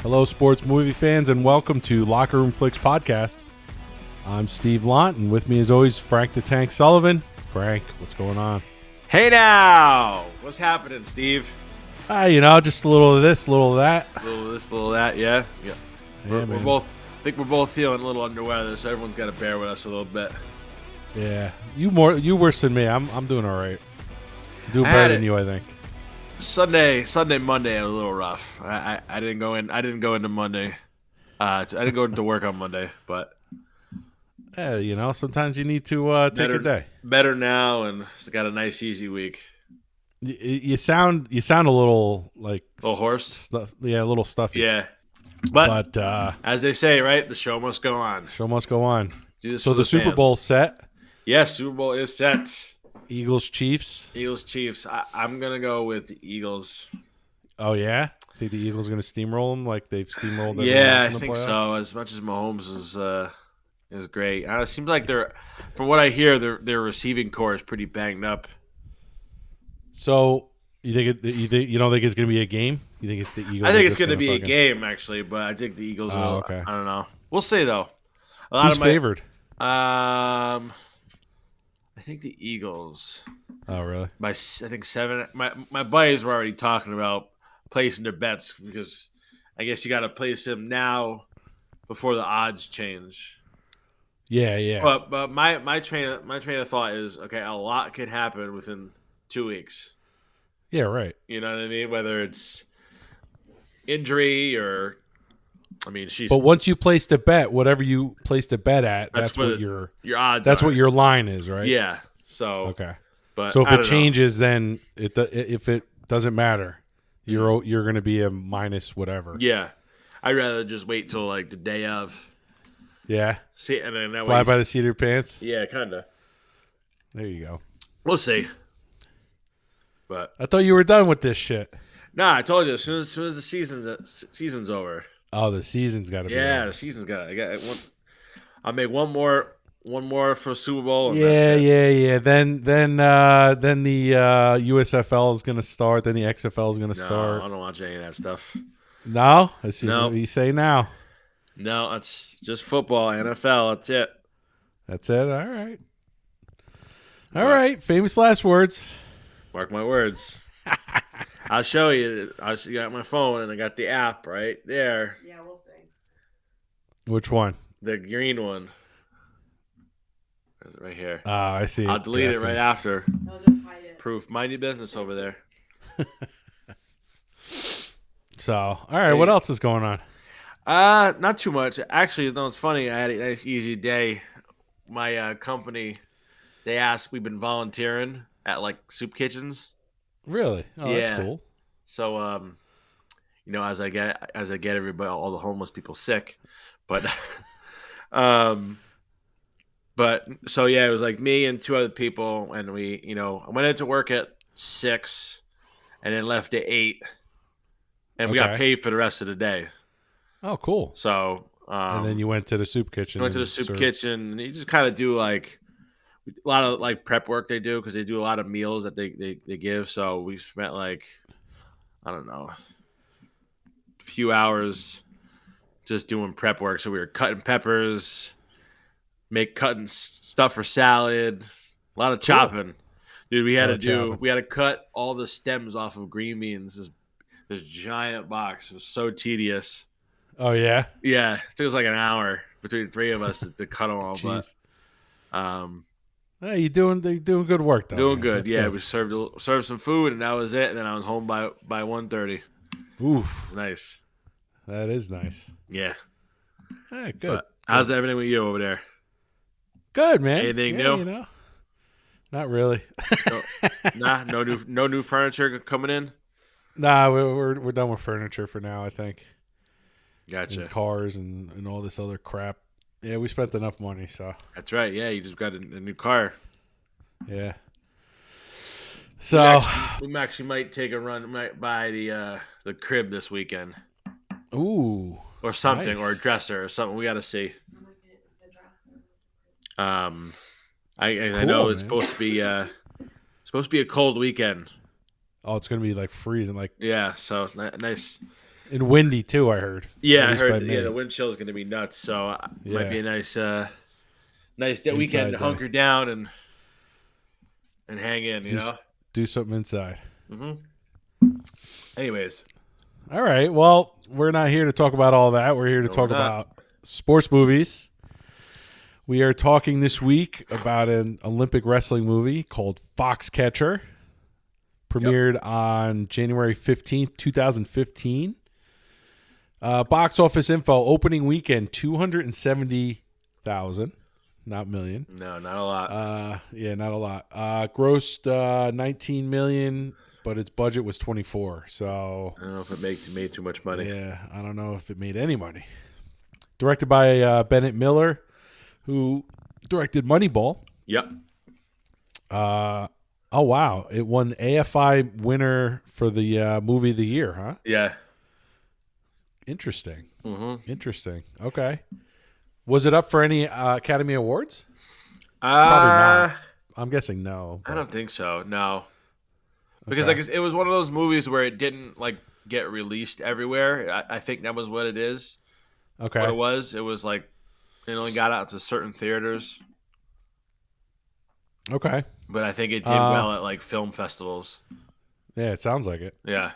Hello, sports movie fans, and welcome to Locker Room Flicks Podcast. I'm Steve Lont, and with me, as always, Frank the Tank Sullivan. Frank, what's going on? Hey now! What's happening, Steve? Just a little of this, a little of that. A little of this, a little of that, yeah. We're both feeling a little under weather, so everyone's got to bear with us a little bit. Yeah, you worse than me. I'm doing all right. I'm doing better than you, I think. Sunday, Monday, was a little rough. I didn't go in. I didn't go into Monday. I didn't go into work on Monday, but sometimes you need to take a day. Better now, and got a nice, easy week. You sound a little like a little hoarse. A little stuffy. Yeah, but as they say, right, the show must go on. Show must go on. So the Super Bowl's set. Yes, Super Bowl is set. Eagles, Chiefs. I'm going to go with the Eagles. Oh, yeah? Think the Eagles are going to steamroll them like they've steamrolled everyone else in the I think playoffs? so. As much as Mahomes is great. It seems like from what I hear, their receiving core is pretty banged up. So, you don't think it's going to be a game? You think it's the Eagles? I think it's going to be a game, actually, but I think the Eagles will. Okay. I don't know. We'll see, though. Who's favored? I think the Eagles. Oh, really? By I think 7. My buddies were already talking about placing their bets because I guess you got to place them now before the odds change. Yeah. But my train of thought is okay. A lot could happen within 2 weeks. Yeah, right. You know what I mean? Whether it's injury or. But once you place the bet, whatever you place the bet at, that's what your odds. That's what your line is, right? Yeah. So okay. But so if it changes, then if it doesn't matter, you're going to be a minus whatever. Yeah. I'd rather just wait till like the day of. Yeah. See, and then that fly by the seat of your pants. Yeah, kind of. There you go. We'll see. But I thought you were done with this shit. Nah, I told you as soon as the season's over. Oh, the season's got to be. Yeah, the season's got. I'll make one more for Super Bowl. And yeah. Then the USFL is going to start. Then the XFL is going to start. I don't watch any of that stuff. No, that's just what you say now. No, it's just football, NFL. That's it. That's it. All right. All right. Famous last words. Mark my words. I'll show you. I got my phone and I got the app right there. Yeah, we'll see. Which one? The green one. There's it right here. Oh, I see. I'll delete it right after. I'll just hide it. Proof. Mind your business over there. So, all right. What else is going on? Not too much. Actually, no, it's funny. I had a nice, easy day. My company, they asked, we've been volunteering at like soup kitchens. Really? Oh, yeah. That's cool. So, as I get everybody, all the homeless people sick, but, so yeah, it was like me and 2 other people, and we, I went into work at 6, and then left at 8, and we got paid for the rest of the day. Oh, cool. So, and then you went to the soup kitchen. Went to the soup kitchen, and you just kind of do like. A lot of like prep work they do because they do a lot of meals that they give. So we spent like, I don't know, a few hours just doing prep work. So we were cutting peppers, cutting stuff for salad, a lot of chopping. Dude, we had to cut all the stems off of green beans. This giant box. It was so tedious. Oh yeah? Yeah. It took us like an hour between 3 of us to cut them all. Jeez. But hey, you're doing good work though. Doing good. Yeah, we served some food and that was it. And then I was home by 1:30. Ooh, it was nice. That is nice. Yeah. Hey, good. How's everything with you over there? Good, man. Anything new? Not really. No new furniture coming in. Nah, we're done with furniture for now. I think. Gotcha. And cars and all this other crap. Yeah, we spent enough money, so. That's right. Yeah, you just got a new car. Yeah. So we actually might take a run. Might buy the crib this weekend. Ooh. Or something, nice. or a dresser, or something. We got to see. I know it's supposed to be a cold weekend. Oh, it's gonna be like freezing, like yeah. So it's nice. And windy too, I heard. Yeah, At I least by heard. Yeah, May. the wind chill is going to be nuts. So might be Yeah. a nice weekend Inside to day. hunker down and hang in. You know. Do something inside. Anyways, All right. Well, we're not here to talk about all that. We're here to No, talk we're not. about sports movies. We are talking this week about an Olympic wrestling movie called Foxcatcher. Premiered on January 15th, 2015. Box office info, opening weekend, 270,000. Not million. no, not a lot. Yeah, not a lot. Grossed 19 million, but its budget was 24. So I don't know if it made too much money. yeah, I don't know if it made any money. Directed by Bennett Miller, who directed Moneyball. Yep. Oh wow, it won AFI winner for the movie of the year, huh? Yeah. Interesting. Mm-hmm. Interesting. Okay. Was it up for any Academy Awards? Probably not. I'm guessing no. I don't think so. No, because Okay. like it was one of those movies where it didn't like get released everywhere. I think that was what it is. Okay. What it was like it only got out to certain theaters, Okay. but I think it did well at like film festivals. Yeah, it sounds like it. Yeah.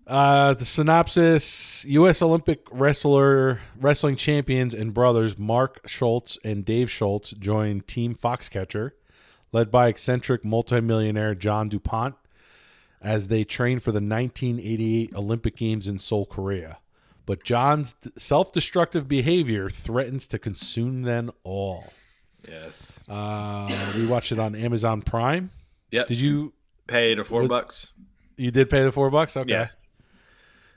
The synopsis: U.S. Olympic wrestling champions and brothers Mark Schultz and Dave Schultz join Team Foxcatcher, led by eccentric multimillionaire John DuPont, as they train for the 1988 Olympic Games in Seoul, Korea. But John's self-destructive behavior threatens to consume them all. Yes. We watched it on Amazon Prime. Yep. Did you pay the $4? You did pay the $4? Okay. Yeah.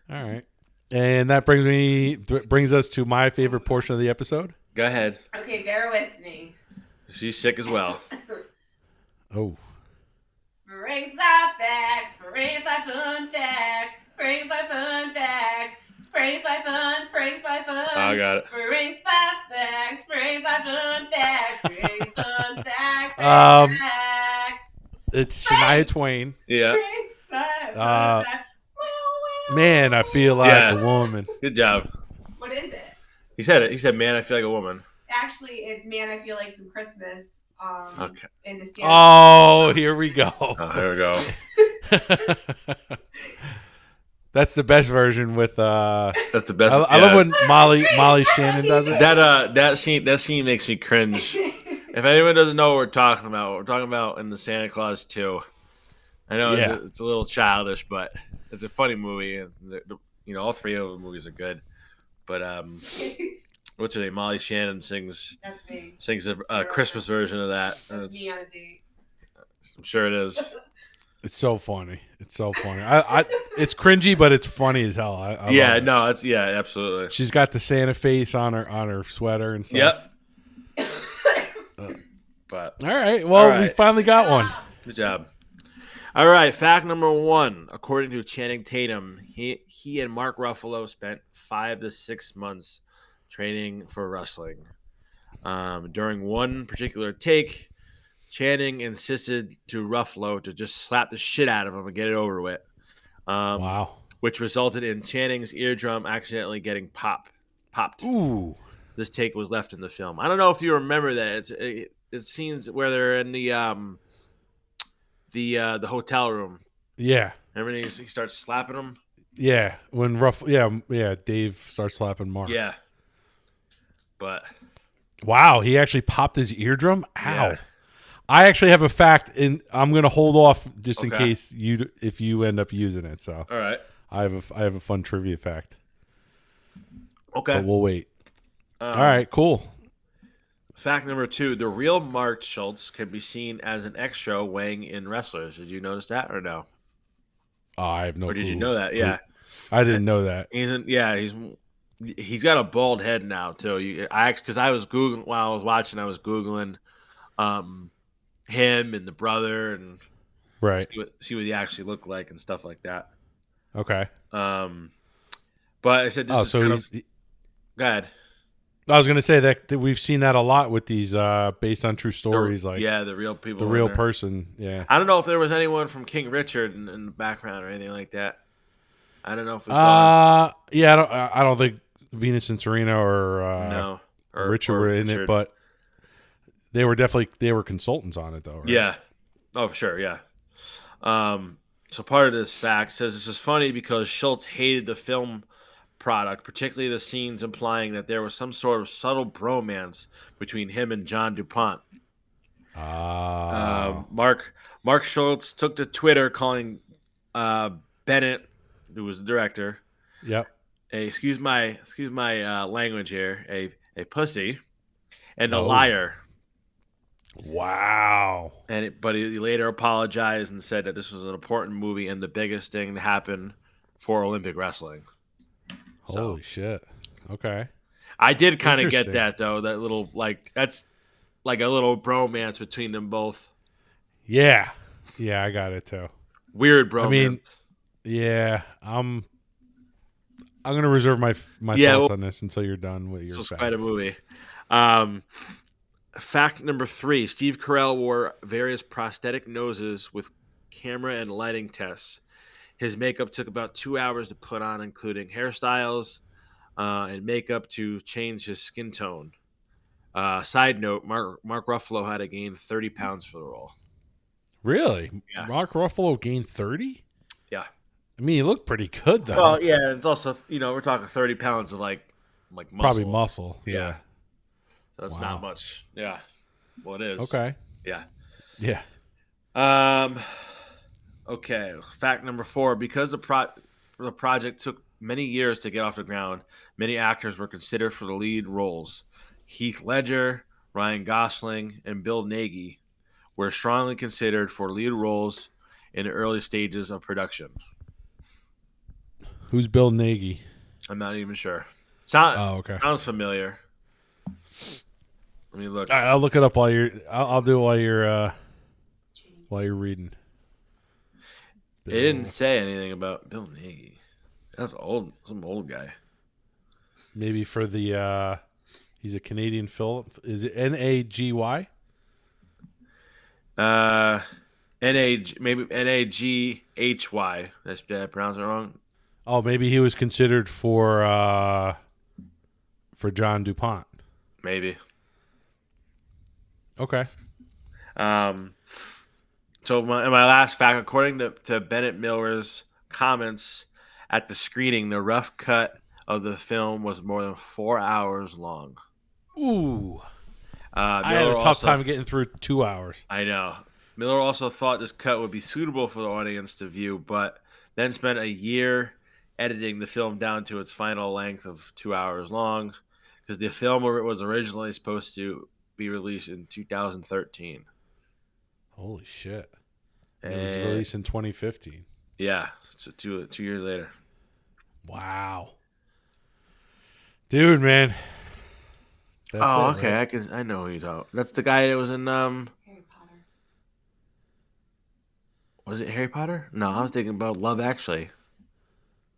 All right. And that brings us to my favorite portion of the episode. Go ahead. Okay, bear with me. She's sick as well. Oh. Frank's Life Facts, Frank's Life Fun Facts, Frank's Life Fun Facts, Frank's Life Fun, Frank's Life Fun. Oh, I got it. Frank's Life Facts, Frank's Life Fun Facts, Frank's Fun Facts, Facts. It's Shania Twain. Yeah. Frank's Life Fun Facts. Man, I feel like a woman. Good job. What is it? He said it. He said, "Man, I feel like a woman." Actually, it's Man, I Feel Like Some Christmas. Okay. In the Oh, here we go. Oh, here we go. That's the best version with That's the best. I love when Molly Shannon does it. That scene makes me cringe. If anyone doesn't know what we're talking about in the Santa Claus 2. I know it's a little childish, but it's a funny movie, and all three of the movies are good. But what's her name? Molly Shannon sings a Christmas version of that. That's me on a date. I'm sure it is. It's so funny. It's it's cringy, but it's funny as hell. I love it. Absolutely. She's got the Santa face on her sweater and stuff. Yep. But all right, well, we finally got one. Good job. All right, fact number 1. According to Channing Tatum, he and Mark Ruffalo spent 5 to 6 months training for wrestling. During one particular take, Channing insisted to Ruffalo to just slap the shit out of him and get it over with. Wow. Which resulted in Channing's eardrum accidentally getting popped. Ooh. This take was left in the film. I don't know if you remember that. It's scenes where they're in the hotel room. Yeah. Remember he starts slapping him? Yeah. When Dave starts slapping Mark. Yeah. But wow, he actually popped his eardrum? Ow. Yeah. I actually have a fact, and I'm going to hold off just in case if you end up using it. So all right. I have a fun trivia fact. Okay. But we'll wait. All right, cool. Fact number 2, the real Mark Schultz can be seen as an extra weighing in wrestlers. Did you notice that or no? Oh, I have no clue. Or did you know that? Yeah. I didn't know that. He's got a bald head now too. Because I was Googling while I was watching, I was Googling him and the brother and see what he actually looked like and stuff like that. Okay. But I said this is so kind of go ahead. I was going to say that we've seen that a lot with these based on true stories, the real people, the real person. Yeah, I don't know if there was anyone from King Richard in the background or anything like that. I don't know if it's on. Yeah, I don't think Venus and Serena or No. Richard were in it, but they were consultants on it though, right? Yeah. Oh, for sure. Yeah. So part of this fact says this is funny because Schultz hated the film product, particularly the scenes implying that there was some sort of subtle bromance between him and John DuPont. Mark Schultz took to Twitter calling Bennett, who was the director, Yep. excuse my language here, a pussy and a liar. Wow. But he later apologized and said that this was an important movie and the biggest thing to happen for Olympic wrestling. Holy shit. Okay. I did kind of get that though. That little that's like a little bromance between them both. Yeah. Yeah, I got it too. Weird bromance. I mean, yeah, I'm gonna reserve my thoughts on this until you're done with your facts. It's quite a movie. Fact number 3: Steve Carell wore various prosthetic noses with camera and lighting tests. His makeup took about 2 hours to put on, including hairstyles and makeup to change his skin tone. Side note: Mark Ruffalo had to gain 30 pounds for the role. Really? Yeah. Mark Ruffalo gained 30? Yeah. I mean, he looked pretty good though. Well, yeah, it's also we're talking 30 pounds of like muscle. Probably muscle. Yeah. So that's not much. Yeah. Well, it is. Okay. Yeah. Yeah. Okay. Fact number 4: because the project took many years to get off the ground, many actors were considered for the lead roles. Heath Ledger, Ryan Gosling, and Bill Nighy were strongly considered for lead roles in the early stages of production. Who's Bill Nighy? I'm not even sure. Okay. Sounds familiar. Let me look. I'll look it up while you're. I'll do it while you're reading. It didn't say anything about Bill Nighy. That's some old guy. Maybe for the. He's a Canadian film. Is it Nagy? Maybe Naghy. Did I pronounce it wrong? Oh, maybe he was considered for John DuPont. Maybe. Okay. So my last fact, according to Bennett Miller's comments at the screening, the rough cut of the film was more than 4 hours long. Ooh. I had a tough time getting through 2 hours. I know. Miller also thought this cut would be suitable for the audience to view, but then spent a year editing the film down to its final length of 2 hours long, because the film was originally supposed to be released in 2013. Holy shit. And it was released in 2015. Yeah, so 2 years later. Wow. Dude, man. That's okay. Right? I know who you're talking. That's the guy that was in Harry Potter. Was it Harry Potter? No, I was thinking about Love Actually.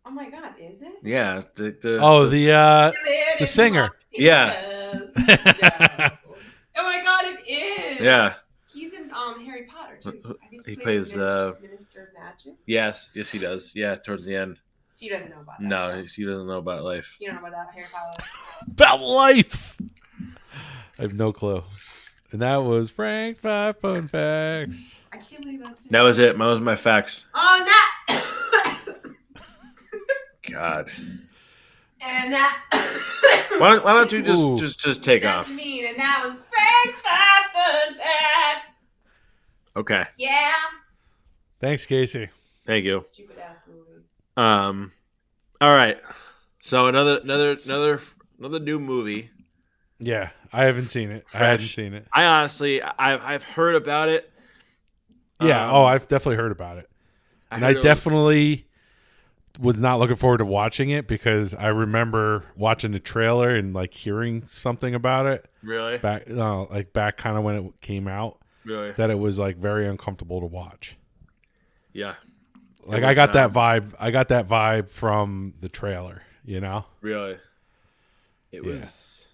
Oh my God, is it? Yeah, the singer. Yeah. Oh my God, it is. Yeah. He's in Harry Potter too. I think he plays Minister of Magic. Yes, he does. Yeah, towards the end. Stu doesn't know about that. No, he doesn't know about life. You don't know about that Harry Potter. About life. I have no clue. And that was Frank's 5 Fun Facts. I can't believe that's it. That was it. Those were my facts. Oh, that. God. And that. Why don't you just take off? That's mean. And that was Frank's 5 Fun Facts. Okay. Yeah. Thanks, Casey. Thank you. Stupid ass movie. All right. So another new movie. Yeah, I haven't seen it. Fresh. I hadn't seen it. I honestly, I've heard about it. Yeah. I've definitely heard about it. I definitely was not looking forward to watching it because I remember watching the trailer and like hearing something about it. Really? Back kind of when it came out. Really? That it was like very uncomfortable to watch. Yeah. Like I got that vibe. I got that vibe from the trailer. You know. Really. It was.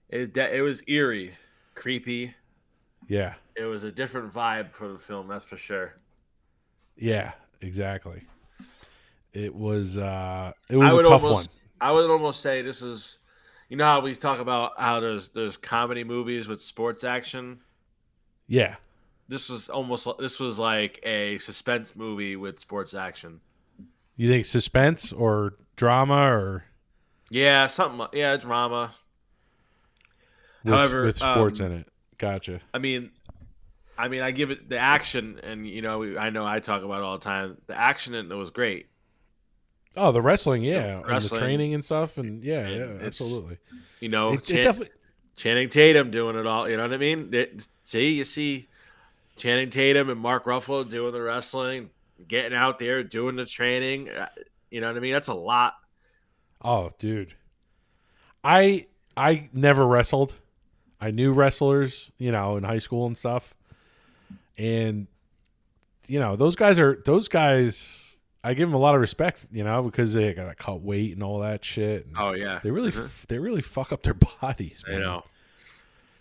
It was eerie, creepy. Yeah. It was a different vibe for the film. That's for sure. Yeah. Exactly. It was a would tough one. I would almost say this is, you know how we talk about how there's comedy movies with sports action. Yeah. This was like a suspense movie with sports action. You think suspense or drama or Yeah, drama. However, with sports in it? Gotcha. I mean, I give it the action, and I know I talk about it all the time. The action in it was great. Oh, the wrestling, yeah, and the Wrestling, training and stuff, and yeah, and absolutely. You know, It definitely. Channing Tatum doing it all. You know what I mean? You see Channing Tatum and Mark Ruffalo doing the wrestling, getting out there, doing the training. You know what I mean? That's a lot. Oh, dude. I never wrestled. I knew wrestlers, in high school and stuff. And those guys I give them a lot of respect, because they got to cut weight and all that shit. And oh yeah. They really fuck up their bodies, man. I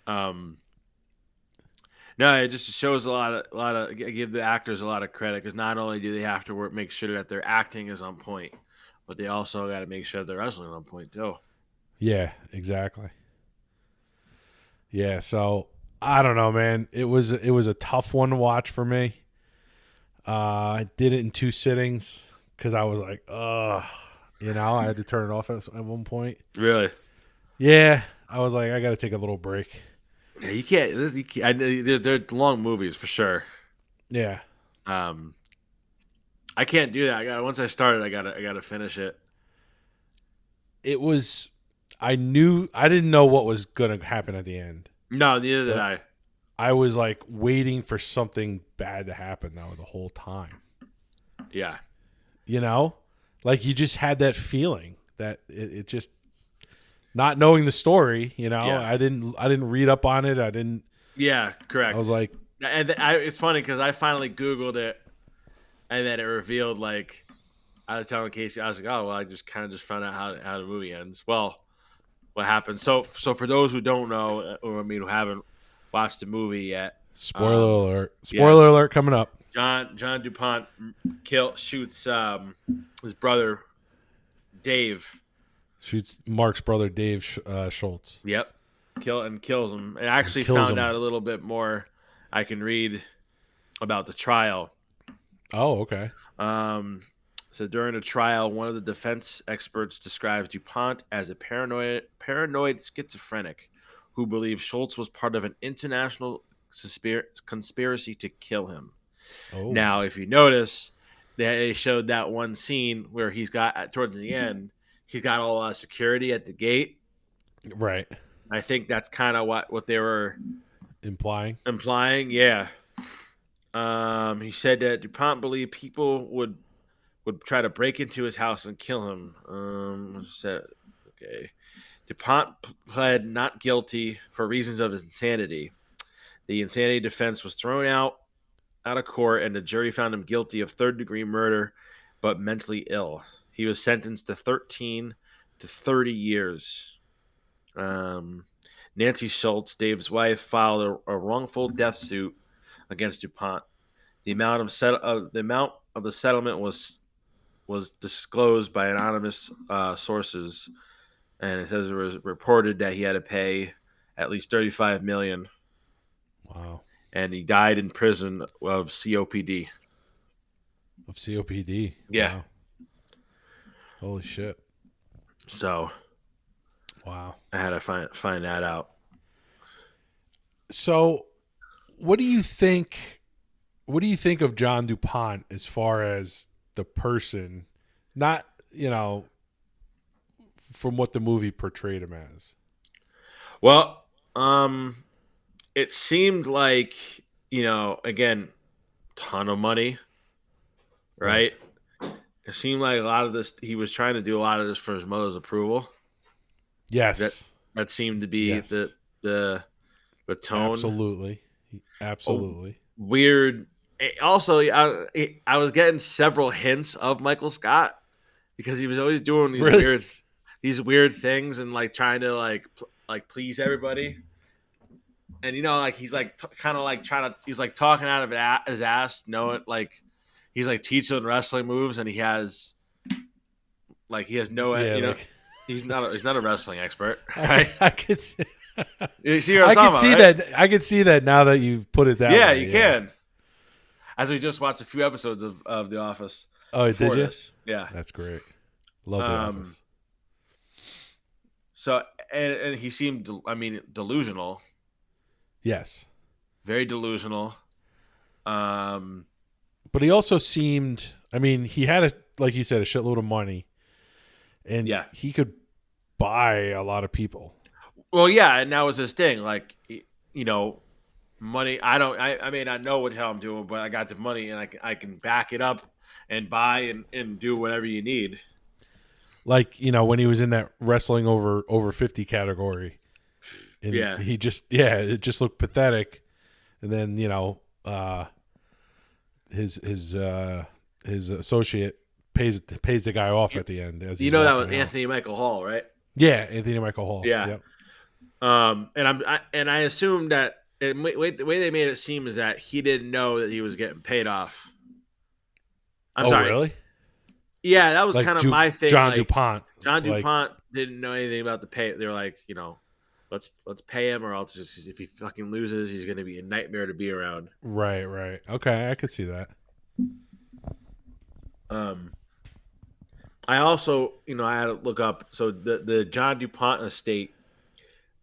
know. No, it just shows a lot of give the actors a lot of credit, because not only do they have to make sure that their acting is on point, but they also got to make sure their wrestling is on point too. Yeah, exactly. Yeah, so I don't know, man. It was a tough one to watch for me. I did it in 2 sittings because I was like, ugh, I had to turn it off at one point. Really? Yeah, I was like, I got to take a little break. Yeah, you can't. They're long movies for sure. Yeah. I can't do that. Once I started, I gotta finish it. It was. I didn't know what was gonna happen at the end. No, neither did I. I was like waiting for something bad to happen though the whole time. Yeah. Like you just had that feeling that it just. Not knowing the story, Yeah. I didn't read up on it. I didn't. Yeah, correct. I was like, and it's funny because I finally Googled it, and then it revealed, like, I was telling Casey, I was like, oh well, I just kind of found out how the movie ends. Well, what happened? So for those who don't know, or who haven't watched the movie yet, spoiler alert! Spoiler alert coming up. John DuPont shoots his brother Dave. Shoots Mark's brother Dave Schultz. Yep, kills him. I actually found out a little bit more. I can read about the trial. Oh, okay. So during the trial, one of the defense experts describes DuPont as a paranoid schizophrenic who believes Schultz was part of an international conspiracy to kill him. Oh. Now, if you notice, they showed that one scene where he's got towards the end. He's got all security at the gate. Right. I think that's kind of what they were implying. Yeah. He said that DuPont believed people would try to break into his house and kill him. Okay. DuPont pled not guilty for reasons of his insanity. The insanity defense was thrown out of court, and the jury found him guilty of third-degree murder, but mentally ill. He was sentenced to 13 to 30 years. Nancy Schultz, Dave's wife, filed a wrongful death suit against DuPont. The amount of the settlement was disclosed by anonymous sources, and it says it was reported that he had to pay at least $35 million. Wow! And he died in prison of COPD. Of COPD? Yeah. Wow. Holy shit! So, wow! I had to find that out. So, what do you think? What do you think of John DuPont as far as the person? Not from what the movie portrayed him as. Well, it seemed like again, ton of money, right? It seemed like a lot of this, he was trying to do a lot of this for his mother's approval. Yes. That seemed to be the tone. Absolutely. Weird. Also, I was getting several hints of Michael Scott because he was always doing these weird things and like trying to like please everybody. And he's like kind of like he's like talking out of his ass, knowing like he's like teaching wrestling moves, and he has like he has no, Yeah, you know, like he's not a wrestling expert, right? I could see, You see what I'm talking about, right? that. I could see that now that you've put it that way. Yeah, you can. As we just watched a few episodes of The Office. Oh, did you? This. Yeah. That's great. Love The Office. So and he seemed, delusional. Yes. Very delusional. But he also seemed, he had like you said, a shitload of money, and he could buy a lot of people. Well, yeah, and that was his thing. Like, money. I may not know what the hell I'm doing, but I got the money, and I can back it up and buy and do whatever you need. Like, when he was in that wrestling over 50 category, and he just it just looked pathetic, and then his associate pays the guy off at the end. As that was Anthony Michael Hall, right? Yeah, Anthony Michael Hall. Yeah. Yep. And I assume that the way they made it seem is that he didn't know that he was getting paid off. I'm sorry. Really? Yeah, that was like kind of my thing. John DuPont. John DuPont didn't know anything about the pay. They were like, let's pay him, or else if he fucking loses, he's going to be a nightmare to be around. Right. Okay, I could see that. I also, I had to look up. So the John DuPont estate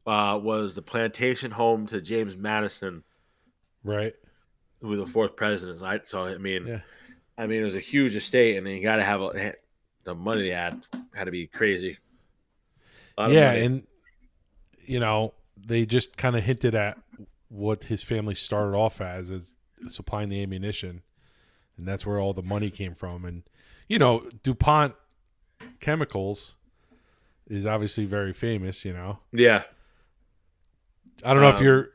was the plantation home to James Madison, right? Who was the fourth president. Right? So yeah. It was a huge estate, and you got to have the money they had to be crazy. Yeah, and they just kind of hinted at what his family started off as supplying the ammunition, and that's where all the money came from. And DuPont Chemicals is obviously very famous. Yeah. I don't know if you're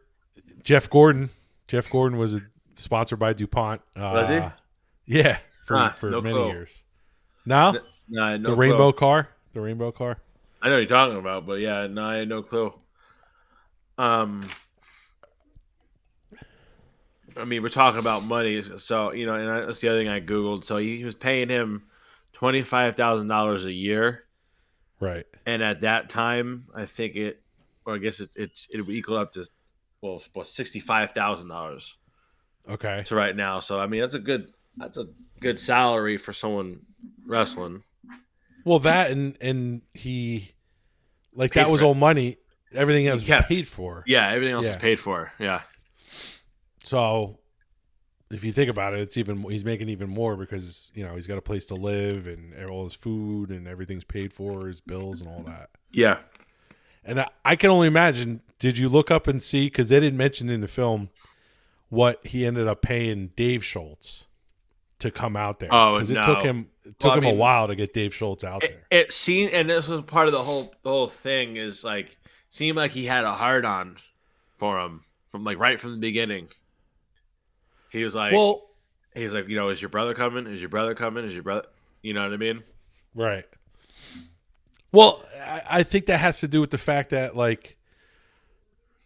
Jeff Gordon. Jeff Gordon was sponsored by DuPont. Was he? Yeah, for no many clue. years. No, no the rainbow car. The rainbow car. I know what you're talking about, but yeah, no, I had no clue. We're talking about money, so and that's the other thing I googled. So he was paying him $25,000 a year, right? And at that time, I think it would equal up to $65,000. Okay. To right now, so that's a good salary for someone wrestling. Well, that and he that was all money. Everything else was paid for. Yeah, everything else was paid for. Yeah. So, if you think about it, he's making even more because he's got a place to live and all his food and everything's paid for, his bills and all that. Yeah. And I can only imagine. Did you look up and see? Because they didn't mention in the film what he ended up paying Dave Schultz to come out there. Oh, because no. It took him a while to get Dave Schultz out there. It seemed, and this was part of the whole thing, is like seemed like he had a hard on for him from right from the beginning. He was like, is your brother coming? Is your brother coming? Is your brother? You know what I mean? Right. Well, I think that has to do with the fact that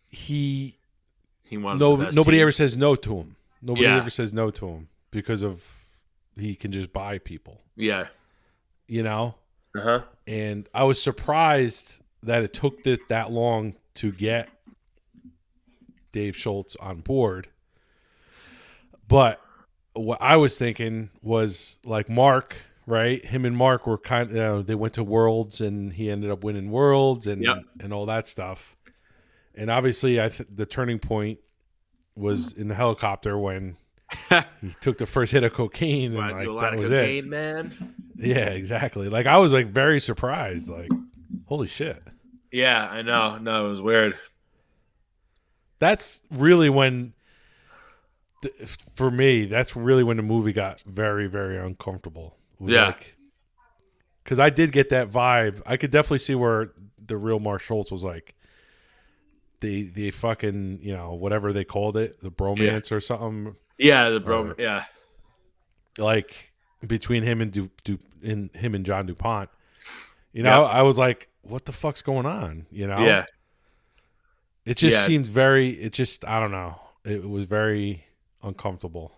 he wanted nobody ever says no to him. Nobody ever says no to him because of he can just buy people. Yeah. And I was surprised that it took that long to get Dave Schultz on board. But what I was thinking was Mark, right? Him and Mark were they went to Worlds and he ended up winning Worlds and all that stuff. And obviously the turning point was in the helicopter when he took the first hit of cocaine and that was cocaine, it. Man. Yeah, exactly. I was very surprised. Holy shit. Yeah, I know. No, it was weird. That's really when, for me, that's really when the movie got very, very uncomfortable. It was because I did get that vibe. I could definitely see where the real Mark Schultz was the fucking, whatever they called it, the bromance or something. Yeah, the bromance. Yeah. Between him and John DuPont. I was like, what the fuck's going on? Yeah. It just seemed I don't know. It was very uncomfortable.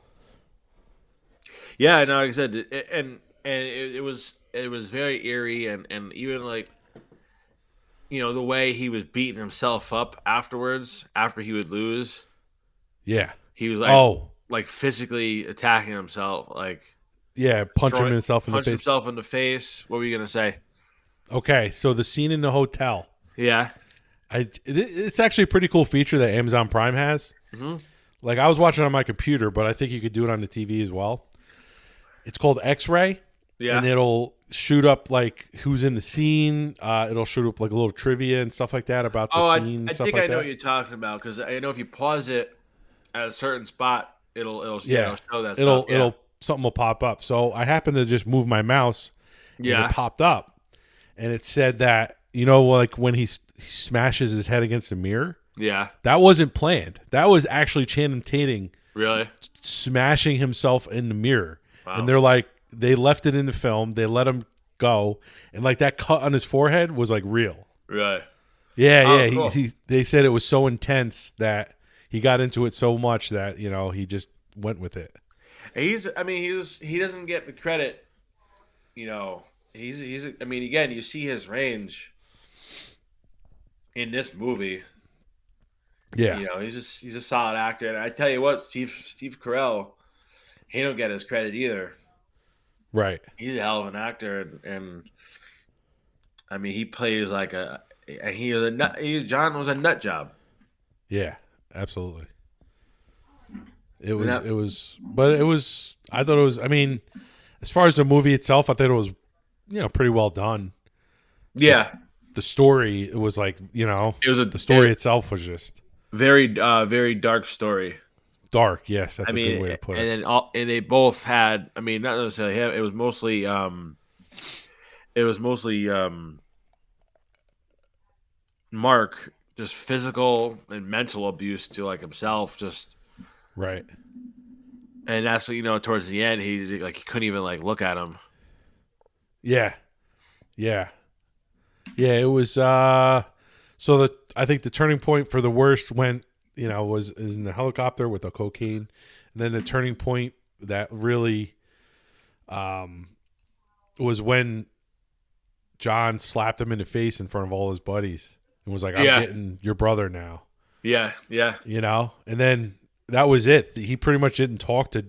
Yeah, no, like I said, and and it was very eerie, and even like the way he was beating himself up afterwards after he would lose. Yeah. He was Oh, like physically attacking himself, like yeah, punching himself in the punched face. himself in the face. What were you gonna say? Okay, so the scene in the hotel. Yeah. It's actually a pretty cool feature that Amazon Prime has. Mm-hmm. Like I was watching it on my computer, but I think you could do it on the TV as well. It's called X-Ray. Yeah. And it'll shoot up like who's in the scene. It'll shoot up like a little trivia and stuff like that about the scene. And I stuff think like I know that. what you're talking about, because I know if you pause it at a certain spot, it'll show that stuff. Yeah. It'll something will pop up. So I happened to just move my mouse. And Yeah. it popped up, and it said that like when he smashes his head against the mirror. Yeah. That wasn't planned. That was actually Channing Tatum Really? smashing himself in the mirror. Wow. And they're like, they left it in the film. They let him go. And like that cut on his forehead was like real. Really? Yeah, Oh, yeah. cool. They said it was so intense that he got into it so much that, he just went with it. He doesn't get the credit. Again, you see his range in this movie. Yeah. He's a solid actor, and I tell you what, Steve Carell, he don't get his credit either. Right. He's a hell of an actor, and he plays like John was a nut job. Yeah, absolutely. I thought it was, as far as the movie itself, I thought it was, pretty well done. Yeah. The story, it was like, the story itself was just very, very dark story. dark. Yes, that's a good way to put it. And they both had, not necessarily him. It was mostly Mark, just physical and mental abuse to like himself, just Right. and that's what towards the end he couldn't even like look at him. Yeah. Yeah. Yeah, it was I think the turning point for the worst went, was in the helicopter with the cocaine. And then the turning point that really was when John slapped him in the face in front of all his buddies and was like, I'm getting your brother now. Yeah, yeah. And then that was it. He pretty much didn't talk to,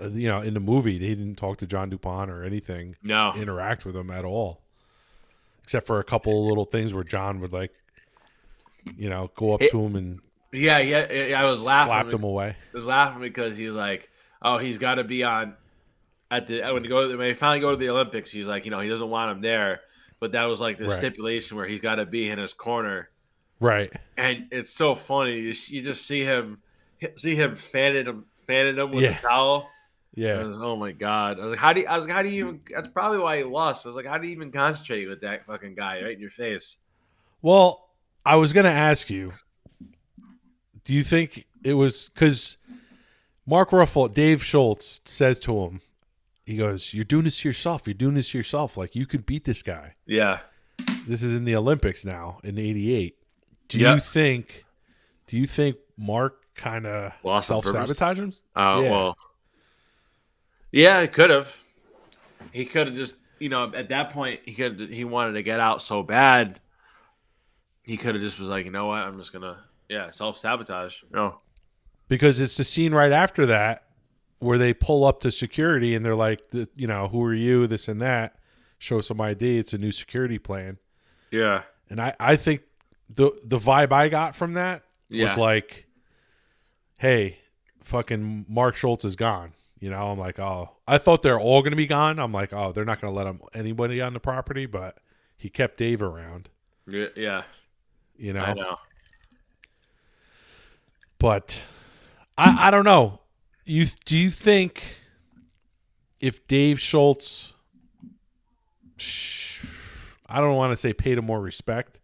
in the movie, he didn't talk to John DuPont or anything. No. Interact with him at all. Except for a couple of little things where John would go up to him and I was laughing. Slapped him away. I was laughing because he's like, oh, he's got to be on when they finally go to the Olympics. He's like, he doesn't want him there, but that was like the stipulation where he's got to be in his corner. Right. And it's so funny. You just see him fanning him with the towel. Yeah. Oh my god. I was like, how do you even? That's probably why he lost. I was like, how do you even concentrate with that fucking guy right in your face? Well, I was gonna ask you. Do you think it was because Mark Ruffalo, Dave Schultz says to him, he goes, "You're doing this to yourself. You're doing this to yourself. Like you could beat this guy." Yeah. This is in the Olympics now in '88. Do you think Mark kind of self-sabotaged him? Well. Yeah, he could have. He could have just, at that point, he wanted to get out so bad. He could have just was like, you know what, I'm just gonna, self-sabotage. No, because it's the scene right after that where they pull up to security and they're like, who are you? This and that. Show some ID. It's a new security plan. Yeah, and I think the vibe I got from that was like, hey, fucking Mark Schultz is gone. I'm like, oh, I thought they're all going to be gone. I'm like, oh, they're not going to let anybody on the property, but he kept Dave around. Yeah. I know. But I don't know. Do you think if Dave Schultz, I don't want to say paid him more respect,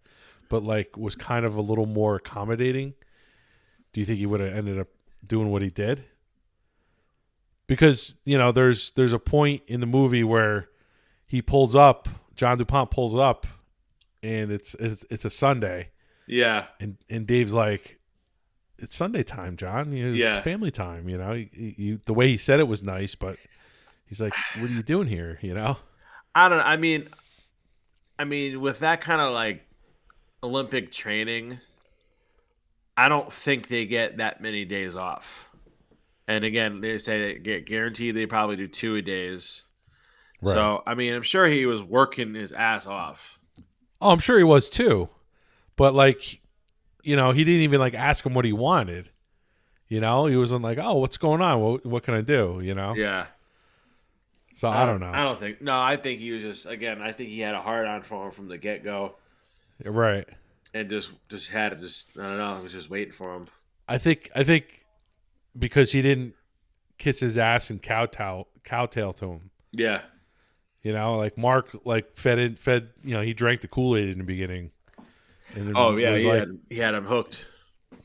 but like was kind of a little more accommodating, do you think he would have ended up doing what he did? Because, there's a point in the movie where John DuPont pulls up, and it's a Sunday. Yeah. And Dave's like, it's Sunday time, John. It's family time, the way he said it was nice, but He's like, what are you doing here? You know? I don't. I mean, with that kind of like Olympic training, I don't think they get that many days off. And again, they say they get guaranteed they probably do 2 days. Right. So I mean, I'm sure he was working his ass off. Oh, I'm sure he was too. But like, you know, he didn't even like ask him what he wanted. You know, he wasn't like, oh, what's going on? What can I do? You know? Yeah. So I don't know. I don't think. No, I think he was just. Again, I think he had a hard on for him from the get go, Right. and just had to just. I don't know. I was just waiting for him. I think because he didn't kiss his ass and cowtail to him. Yeah. You know, like Mark like fed you know, he drank the Kool-Aid in the beginning. And then Oh yeah, was he had him hooked.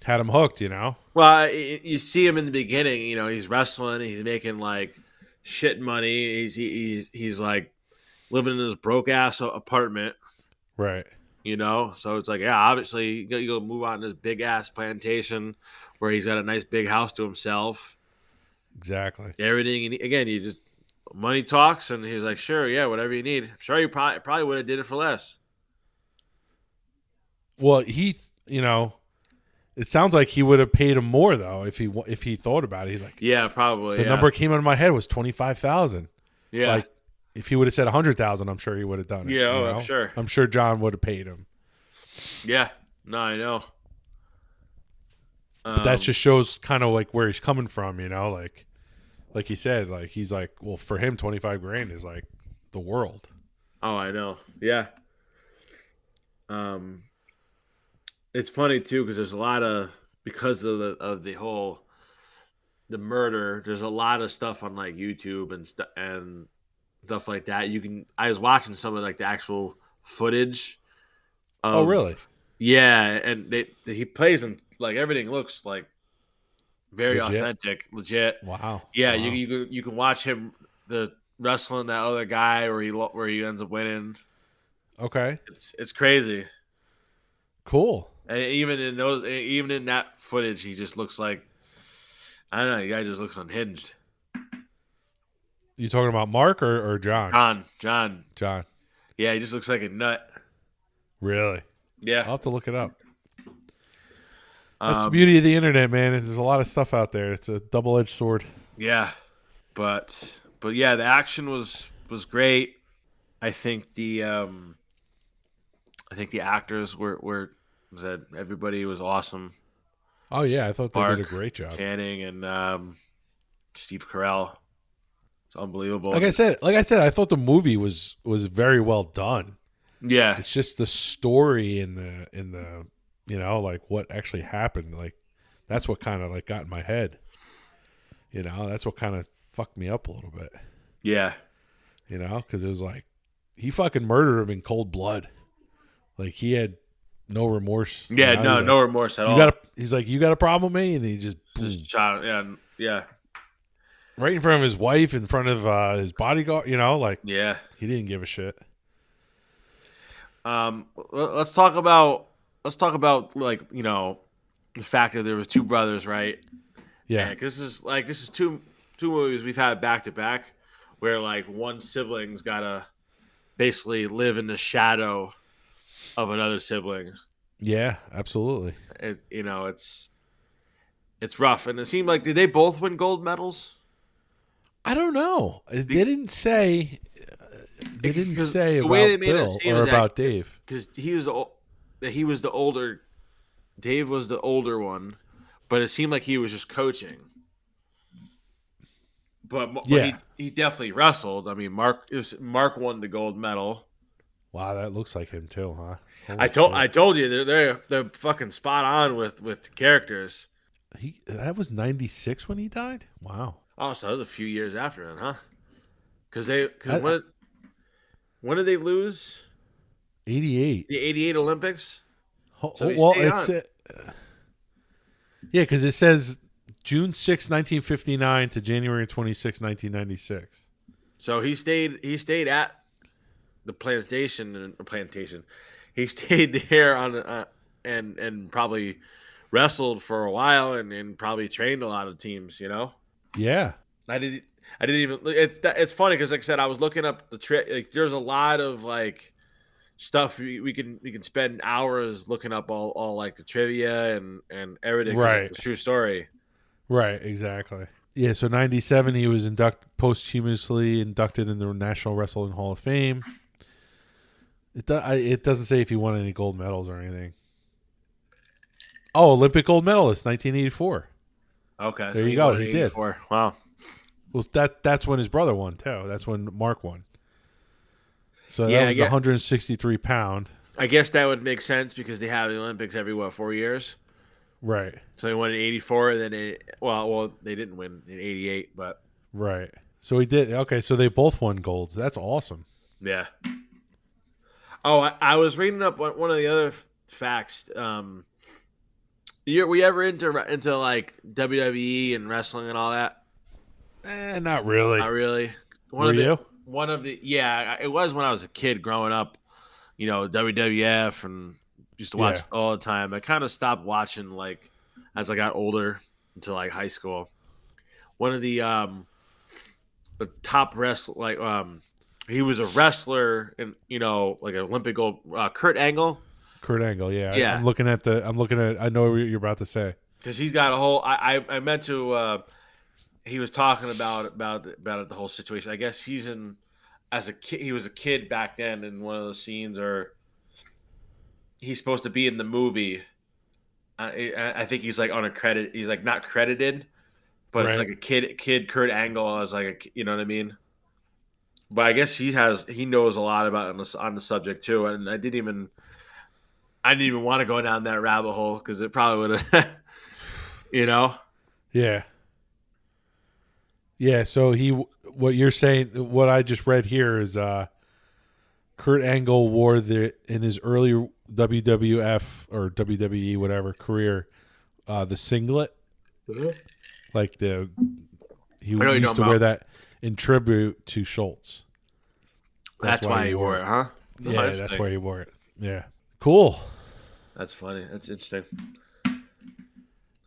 had him hooked, you know? Well, you see him in the beginning. You know, he's wrestling. He's making like shit money. He's like living in his broke ass apartment. Right. You know, so it's like, yeah, obviously you go move on to this big ass plantation where he's got a nice big house to himself. Exactly. Everything. And again, you just money talks, and he's like, sure, yeah, whatever you need. I'm sure you probably would have did it for less. Well, you know, it sounds like he would have paid him more though if he thought about it. He's like, Yeah, probably. the number that came into my head was 25,000. Yeah. Like, if he would have said 100,000, I'm sure he would have done it. Yeah, you I'm know? sure. I'm sure John would have paid him. Yeah. No, I know. But that just shows kind of like where he's coming from, you know, like he said, like he's like, well, for him, 25 grand is like the world. Oh, I know. Yeah. It's funny too because there's a lot of because of the whole the murder. There's a lot of stuff on like YouTube and stuff like that. I was watching some of like the actual footage. Oh, really? Yeah, and he plays them like everything looks like very Legit? authentic, legit. Wow. Yeah, Wow. you can watch him the wrestling that other guy where he ends up winning. Okay. It's crazy. Cool. And even in that footage, he just looks like I don't know. The guy just looks unhinged. You talking about Mark or John? John. John. Yeah, he just looks like a nut. Really? Yeah, I'll have to look it up. That's the beauty of the internet, man. There's a lot of stuff out there. It's a double-edged sword. Yeah, but yeah, the action was great. I think the actors were said everybody was awesome. Oh yeah, I thought they Mark did a great job. Channing and Steve Carell. It's unbelievable. Like I said, I thought the movie was very well done. Yeah, It's just the story in the you know, like what actually happened. Like that's what kind of like got in my head. You know, that's what kind of fucked me up a little bit. yeah, You know, because it was like he fucking murdered him in cold blood. Like he had no remorse. yeah. You know? He's No like, remorse at all. He's like, you got a problem with me, and he just shot. Yeah, right in front of his wife, in front of his bodyguard. You know, like yeah. he didn't give a shit. Let's talk about like you know the fact that there was two brothers, right? Yeah, Because this is two movies we've had back to back, where like one sibling's gotta basically live in the shadow of another sibling. yeah, absolutely. You know, it's rough, and it seemed like did they both win gold medals? I don't know. They didn't say. They didn't Because say the about way they made it Bill seem or is about that- Dave. Because he was the older. Dave was the older one, but it seemed like he was just coaching. But Yeah. he definitely wrestled. I mean, Mark won the gold medal. Wow, that looks like him too, huh? Holy I shit. told you they're fucking spot on with the characters. That was 96 when he died. Wow. Oh, so that was a few years after then, huh? Because I- when did they lose 88. the '88 Olympics? So he Well, stayed it's on. yeah, because it says June 6, 1959 to January 26, 1996. So he stayed at the plantation. He stayed there on and probably wrestled for a while and probably trained a lot of teams. You know, Yeah. I didn't even. It's funny because, like I said, I was looking up the trick. Like, there's a lot of like stuff we can spend hours looking up all like the trivia and everything because Right. it's a true story. Right, exactly. Yeah, so 97 he was posthumously inducted in the National Wrestling Hall of Fame. It doesn't say if he won any gold medals or anything. Oh, Olympic gold medalist, 1984. Okay, There so you go. won in He did. 84. Wow. Well, that's when his brother won too. That's when Mark won. So Yeah, that was the 163 pound. I guess that would make sense because they have the Olympics every 4 years. Right. So they won in 84, and then they didn't win in 88, but Right. So he did. Okay, so they both won golds. That's awesome. yeah. Oh, I was reading up one of the other facts. Were you ever into like WWE and wrestling and all that? Not really. Not really. Were you? Yeah, it was when I was a kid growing up. WWF and used to watch all the time. I kind of stopped watching like as I got older until like high school. One of the top he was a wrestler and like an Olympic gold. Kurt Angle. Kurt Angle, yeah. Yeah. I'm looking at. I know what you're about to say. Because he's got a whole. I meant to. He was talking about the whole situation. I guess as a kid. He was a kid back then in one of those scenes, or he's supposed to be in the movie. I think he's like on a credit. He's like not credited, but it's like a kid Kurt Angle as like you know what I mean. But I guess he knows a lot about it on the subject too, and I didn't even want to go down that rabbit hole because it probably would have, Yeah. Yeah. So what you're saying, what I just read here is, Kurt Angle wore in his early WWF or WWE whatever career, the singlet, like he used to wear that in tribute to Schultz. That's why he wore it, huh? Yeah, that's why he wore it. Yeah, cool. That's funny. That's interesting.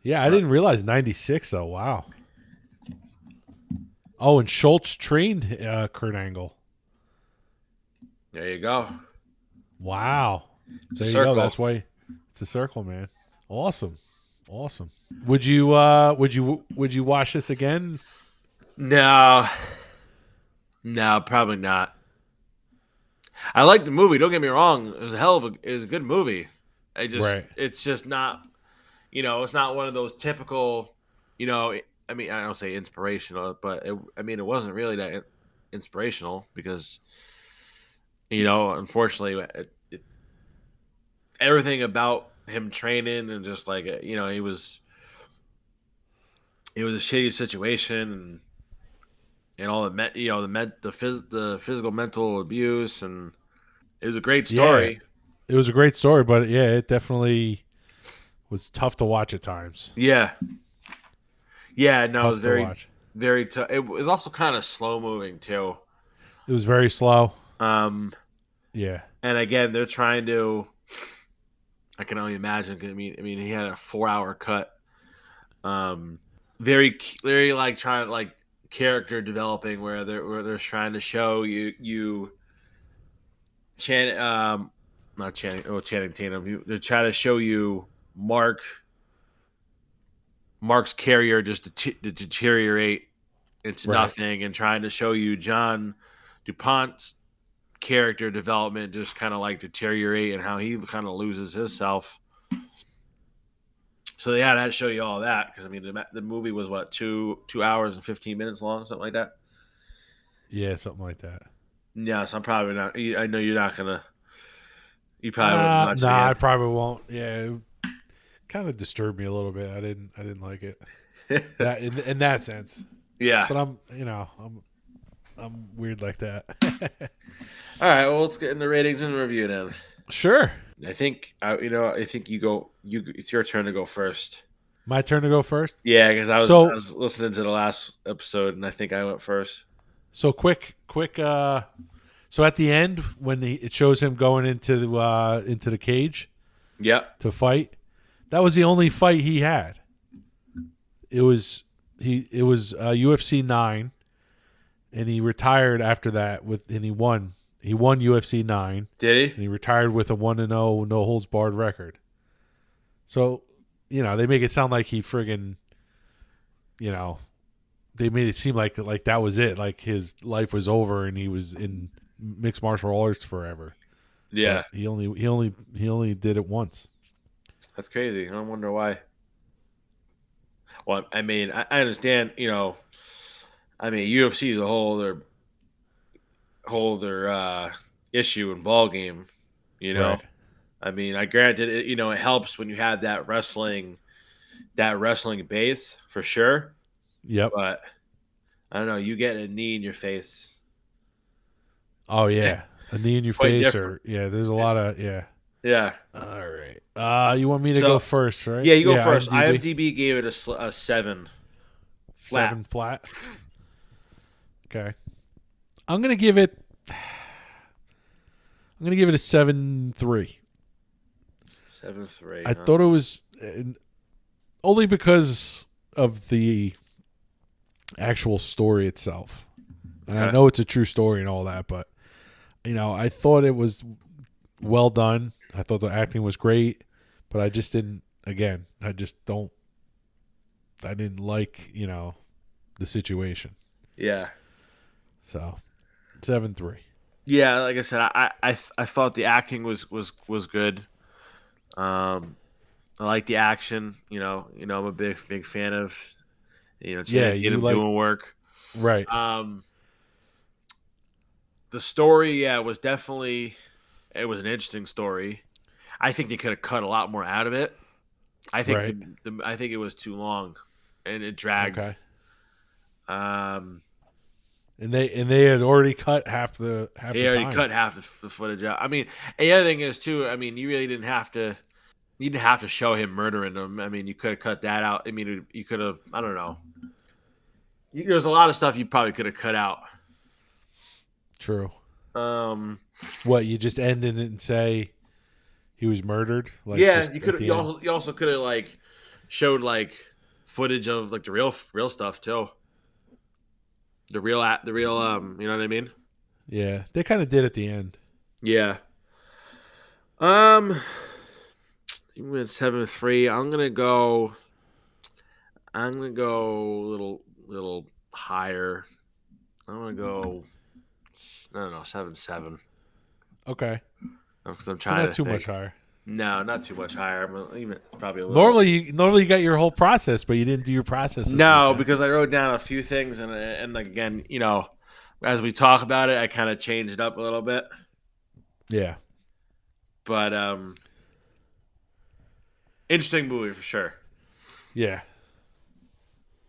Yeah, I didn't realize 96 though. Wow. Oh, and Schultz trained Kurt Angle. There you go. Wow. There you go. That's why it's a circle, man. Awesome. Would you watch this again? No, probably not. I like the movie. Don't get me wrong. It was a good movie. It's just not, it's not one of those typical, I mean, I don't say inspirational, but it wasn't really that inspirational because, unfortunately, everything about him training and just like, it was a shitty situation and all the physical mental abuse, and it was a great story. Yeah, it was a great story, but yeah, it definitely was tough to watch at times. Yeah. Yeah, no, tough it was very, to watch. very tough. It was also kind of slow moving too. It was very slow. Yeah. And again, they're trying to. I can only imagine. I mean, he had a 4-hour cut. Very, very like trying like character developing where they're trying to show you. Channing Tatum. They're trying to show you Mark's carrier just to deteriorate into nothing, and trying to show you John DuPont's character development just kind of like deteriorate and how he kind of loses himself. So they had to show you all that because I mean the movie was what 2 hours and 15 minutes long, something like that. Yeah, something like that. Yeah, so I'm probably not. I know you're not gonna. You probably wouldn't watch it. Nah, I probably won't. Yeah, it kind of disturbed me a little bit. I didn't like it. That in that sense. Yeah, but I'm weird like that. All right, well, let's get into ratings and review then. Sure. I think you go. It's your turn to go first. My turn to go first. Yeah, because I was listening to the last episode, and I think I went first. So quick. So at the end, when it shows him going into the cage, to fight, that was the only fight he had. It was UFC 9. and he retired after that and he won. He won UFC 9. Did And he retired with a 1-0 no holds barred record. So, they make it sound like he friggin', they made it seem like that was it, like his life was over and he was in mixed martial arts forever. he? Yeah, But he only did it once. that's crazy. I wonder why. Well, I mean, I understand. UFC is a whole other issue and ball game. Right. I mean, I granted it. It helps when you have that wrestling base for sure. Yep. But I don't know. You get a knee in your face. Oh yeah, a knee in your Quite face, different. there's a lot of Yeah. All right. You want me to go first, right? Yeah, you go first. IMDb. IMDb gave it a 7 flat. 7 flat. Okay. I'm gonna give it a 7.3. 7.3. I thought it was only because of the actual story itself. And I Okay. know it's a true story and all that, but I thought it was well done. I thought the acting was great, but I just didn't. Again, I didn't like the situation. Yeah. So 7.3. Yeah, like I said, I thought the acting was good. I like the action. I'm a big fan of Channing you Tatum like- doing work. Right. The story, was definitely it was an interesting story. I think they could have cut a lot more out of it. I think Right. I think it was too long, and it dragged. Okay. Um, And they had already cut half the They already time. cut half the footage out. I mean, and the other thing is too. I mean, you really didn't have to. You didn't have to show him murdering them. I mean, you could have cut that out. I mean, you could have. I don't know. There's a lot of stuff you probably could have cut out. True. Um, What, you just end it and say he was murdered? Like, yeah, just you at could. the You end? also could have showed footage of the real stuff too. The real you know what I mean? Yeah, they kind of did at the end. Yeah. You went 7.3. I'm gonna go a little higher. I'm gonna go. I don't know, 7.7. Okay, Because I'm so trying not to too think. much higher. No, not too much higher. Even it's probably a little. Normally you got your whole process, but you didn't do your process. This No, weekend. because I wrote down a few things, and again, as we talk about it, I kind of changed it up a little bit. Yeah, But interesting movie for sure. yeah.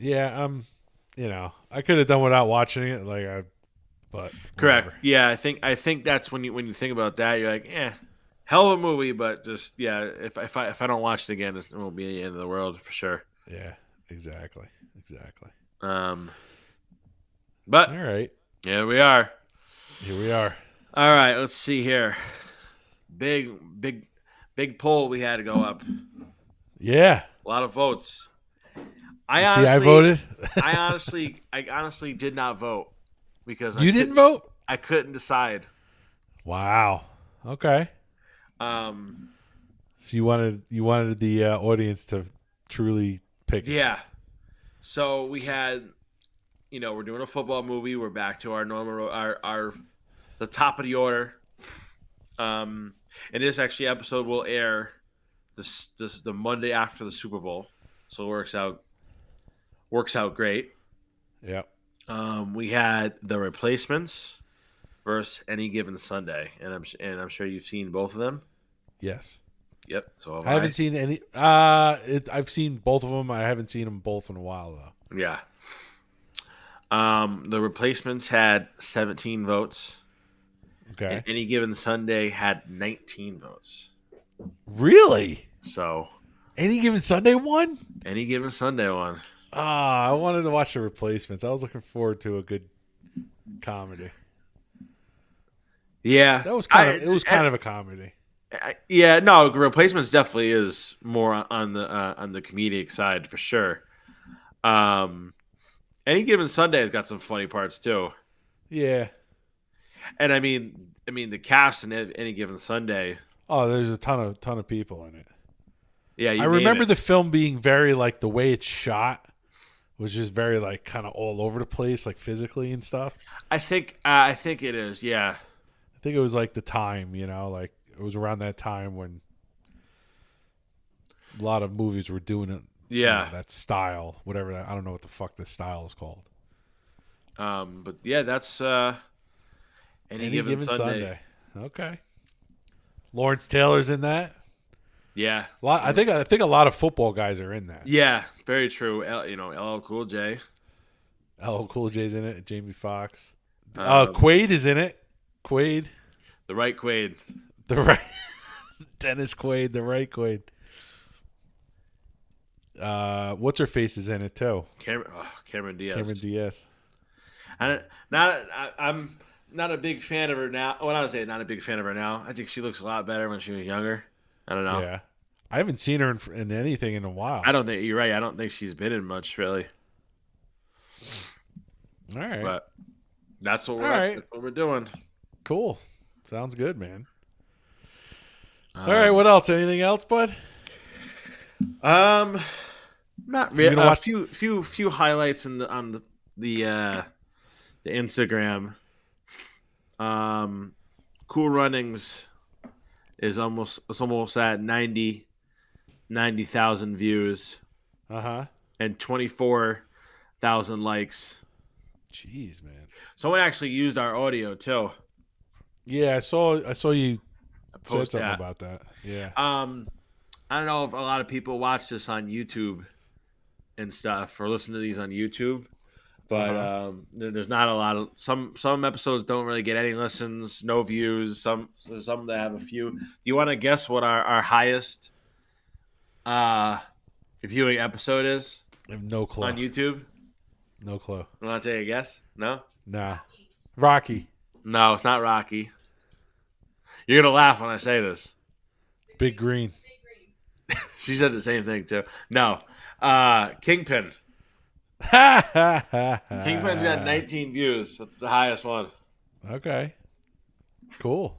I could have done without watching it. But Correct. whatever. Yeah, I think that's when you think about that, you're like, hell of a movie, but just if I don't watch it again, it won't be the end of the world for sure. Yeah, exactly. But All right, here we are. here we are. All right, let's see here. Big poll we had to go up. Yeah. A lot of votes. I voted. I honestly did not vote because You didn't vote? I couldn't decide. Wow. Okay. Um, So you wanted the audience to truly pick. yeah. So we had, we're doing a football movie. We're back to our normal, the top of the order. And this episode will air the Monday after the Super Bowl, so it works out great. Yep. We had The Replacements versus Any Given Sunday, and I'm sure you've seen both of them. Yes. Yep. So I haven't seen any. I've seen both of them. I haven't seen them both in a while though. Yeah. The Replacements had 17 votes. Okay. And Any Given Sunday had 19 votes. Really? So Any Given Sunday won? Any Given Sunday won. I wanted to watch The Replacements. I was looking forward to a good comedy. Yeah, That was kind of a comedy. No, Replacements definitely is more on the comedic side for sure. Any Given Sunday has got some funny parts too. Yeah. And I mean the cast in any given Sunday. Oh, there's a ton of people in it. Yeah, you I name remember it. the film being very like the way it's shot was just very like kind of all over the place, like physically and stuff. I think it is. Yeah. I think it was like the time, like it was around that time when a lot of movies were doing it. Yeah. That style, whatever that. I don't know what the fuck the style is called. But yeah, that's any given Sunday. Okay. Lawrence Taylor's in that. Yeah. I think a lot of football guys are in that. Yeah, very true. LL Cool J. LL Cool J's in it. Jamie Foxx. Quaid is in it. Quaid. The right Quaid. The right. Dennis Quaid. The right Quaid. What's her face is in it too. Cameron Diaz. Cameron Diaz. I'm not a big fan of her now. Well, I would say not a big fan of her now. I think she looks a lot better when she was younger. I don't know. Yeah. I haven't seen her in anything in a while. I don't think you're right. I don't think she's been in much really. All right. But that's what That's what we're doing. Cool. Sounds good, man. All right. What else? Anything else, bud? Not really. Watch- few highlights on the Instagram. Cool Runnings is almost at 90,000 views. And 24,000 likes. Jeez, man. Someone actually used our audio too. Yeah, I saw you said something that. about that. Yeah. I don't know if a lot of people watch this on YouTube and stuff or listen to these on YouTube, but there's not a lot of some episodes don't really get any listens, no views. Some that have a few. Do you want to guess what our highest viewing episode is? I have no clue. On YouTube? No clue. You want to take a guess? No? Nah. Rocky. No, it's not Rocky. You're going to laugh when I say this. Big Green. She said the same thing, too. No. Kingpin. Kingpin's got 19 views. That's the highest one. Okay. Cool.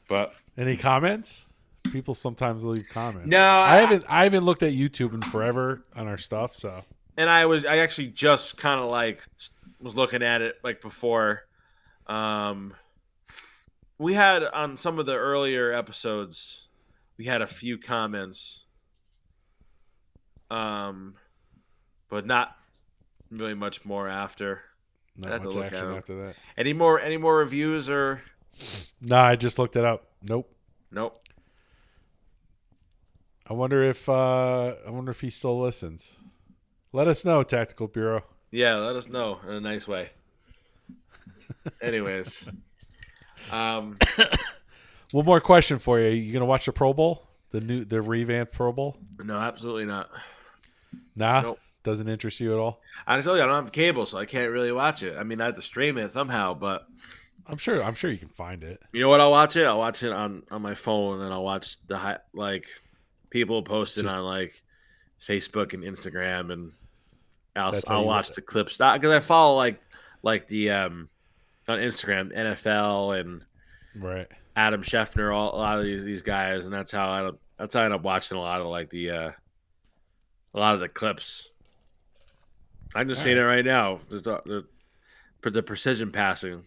But any comments? People sometimes leave comments. No, I haven't looked at YouTube in forever on our stuff, so. And I actually just kind of like was looking at it like before. We had on some of the earlier episodes, we had a few comments, but not really much more after. Not much action after that. Any more reviews or? No, I just looked it up. Nope. I wonder if he still listens. Let us know, Tactical Bureau. Yeah, let us know in a nice way. Anyways, one more question for you. You gonna watch the Pro Bowl? The revamped Pro Bowl? No, absolutely not. Nah, nope. Doesn't interest you at all. I told you I don't have cable, so I can't really watch it. I mean, I have to stream it somehow, but I'm sure you can find it. You know what? I'll watch it. I'll watch it on my phone, and I'll watch people posted on like Facebook and Instagram, and I'll watch the clips because I follow like the on Instagram NFL and right Adam Scheffner, a lot of these guys, and that's how I end up watching a lot of a lot of the clips. I'm just seeing it right now. The precision passing.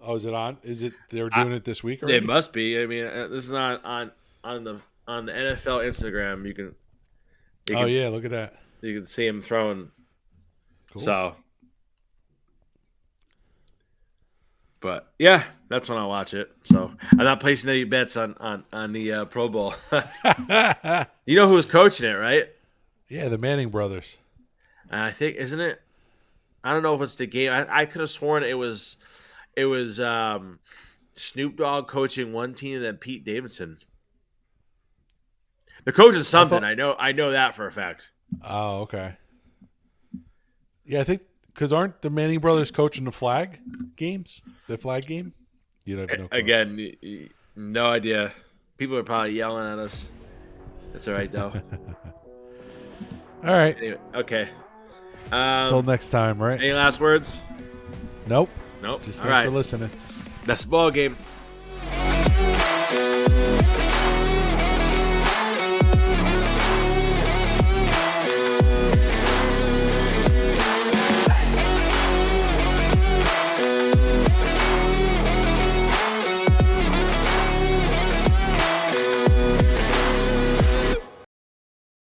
Oh, is it on? Is it they're doing it this week already? It must be. I mean, this is not on the NFL Instagram. You can look at that. You can see him throwing. Cool. So, but yeah, that's when I'll watch it. So I'm not placing any bets on the Pro Bowl. You know who's coaching it, right? Yeah, the Manning brothers. I think, isn't it? I don't know if it's the game. I could have sworn it was Snoop Dogg coaching one team and then Pete Davidson. They're coaching something. I know that for a fact. Oh, okay. Yeah, I think because aren't the Manning brothers coaching the flag games? The flag game? You don't have no clue. Again, no idea. People are probably yelling at us. That's all right, though. All right. Anyway, okay. Until next time, right? Any last words? Nope. Nope. Just All thanks right. for listening. That's the ball game.